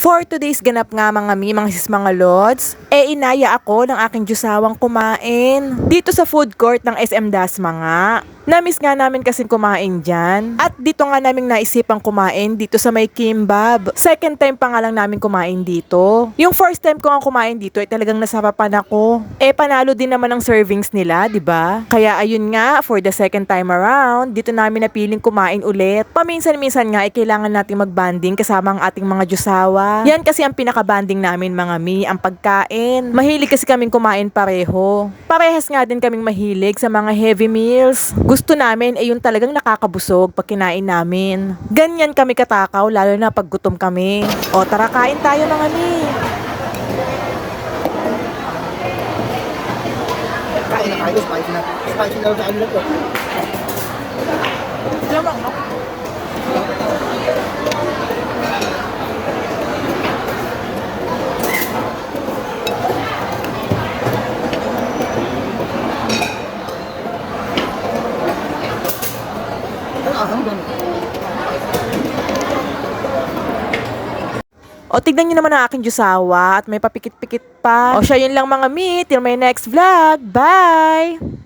For today's ganap nga mga mga sis mga lods, inaya ako ng aking Diyosawang kumain dito sa food court ng SM Dasma nga. Namiss nga namin kasing kumain dyan. At dito nga namin naisipang kumain dito sa may Kimbab. Second time pa nga lang namin kumain dito. Yung first time ko nga kumain dito ay talagang nasapapan ako. Panalo din naman ang servings nila, di ba? Kaya ayun nga, for the second time around, dito namin napiling kumain ulit. Paminsan-minsan nga kailangan nating magbanding kasama ang ating mga Diyosawa. Yan kasi ang pinaka-banding namin mga mi, ang pagkain. Mahilig kasi kaming kumain pareho. Parehas nga din kaming mahilig sa mga heavy meals. Gusto namin yung talagang nakakabusog pag kinain namin. Ganyan kami katakaw, lalo na pag gutom kami. O tara, kain tayo mga mi. Kain na tayo, spicy na. Spicy na sa ano na to. Lamang, no? O, tignan nyo naman ang aking Diyosawa at may papikit-pikit pa. O, siya yun lang mga mi. Till my next vlog. Bye!